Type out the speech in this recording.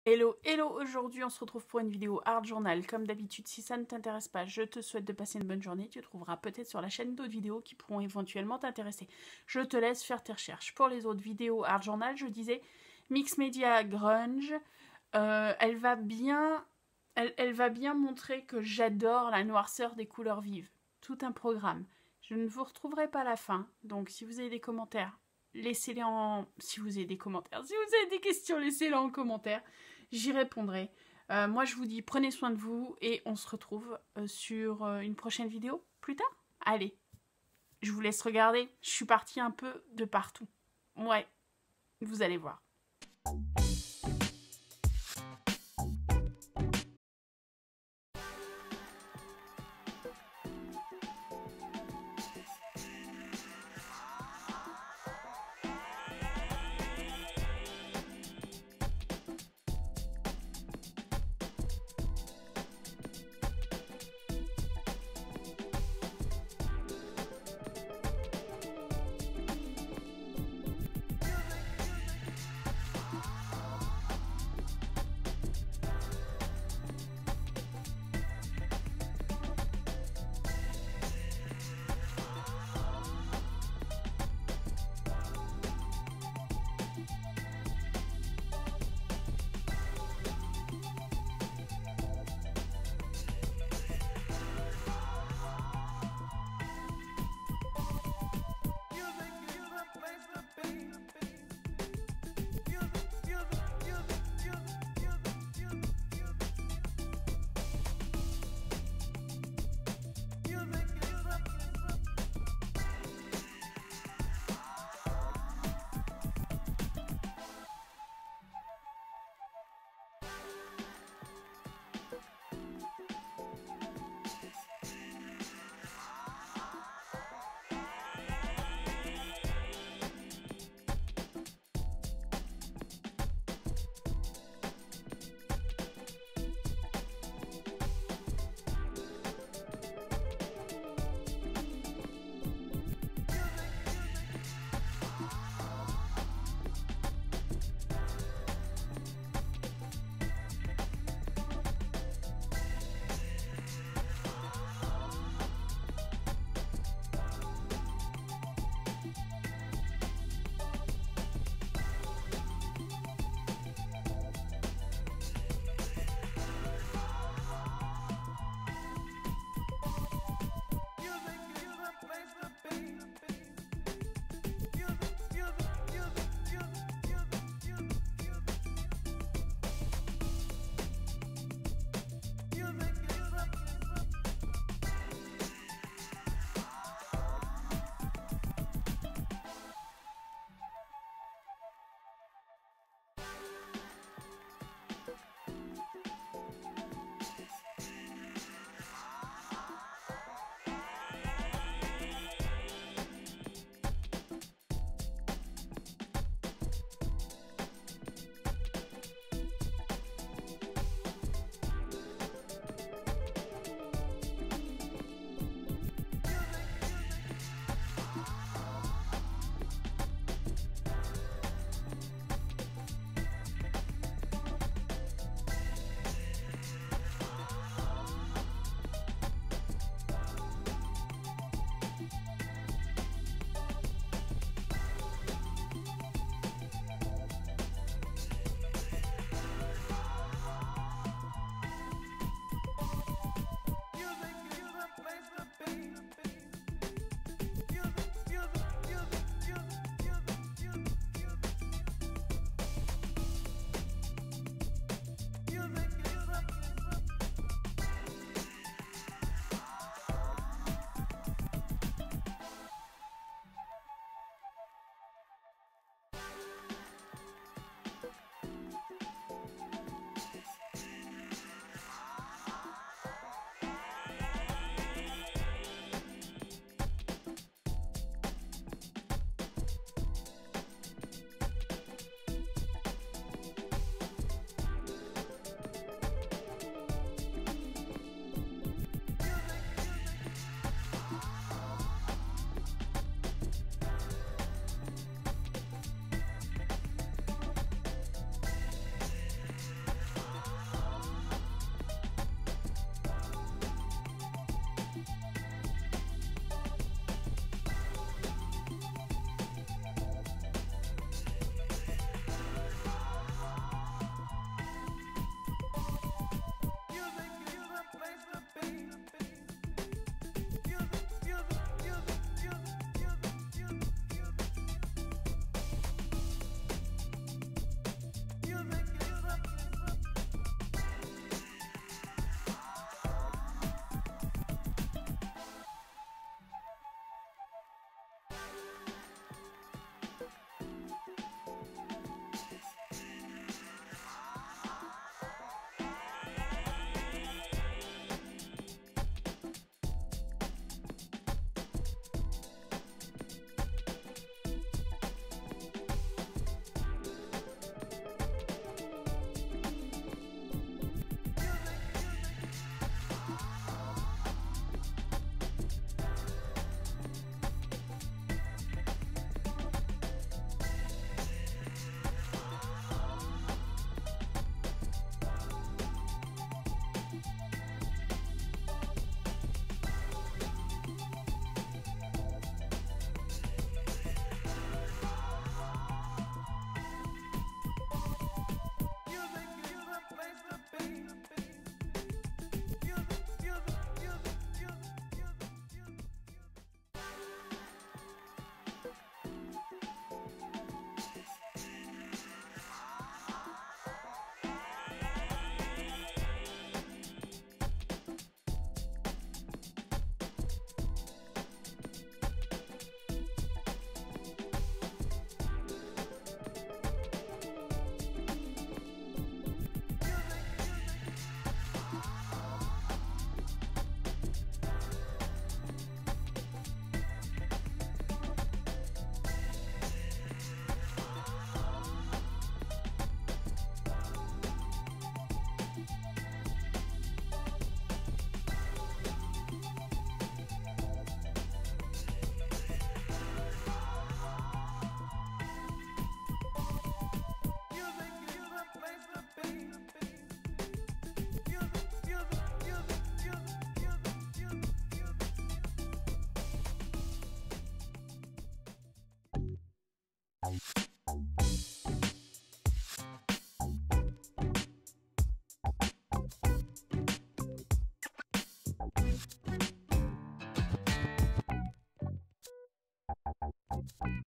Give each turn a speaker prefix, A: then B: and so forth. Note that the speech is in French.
A: Hello, hello, aujourd'hui on se retrouve pour une vidéo Art Journal. Comme d'habitude, si ça ne t'intéresse pas, je te souhaite de passer une bonne journée. Tu trouveras peut-être sur la chaîne d'autres vidéos qui pourront éventuellement t'intéresser. Je te laisse faire tes recherches. Pour les autres vidéos Art Journal, je disais Mix Media Grunge. Elle va bien montrer que j'adore la noirceur des couleurs vives. Tout un programme. Je ne vous retrouverai pas à la fin, donc si vous avez des commentaires, laissez-les en... Si vous avez des commentaires, si vous avez des questions, laissez-les en commentaire. J'y répondrai. Moi, je vous dis, prenez soin de vous et on se retrouve sur une prochaine vidéo plus tard. Allez, je vous laisse regarder. Je suis partie un peu de partout. Ouais, vous allez voir.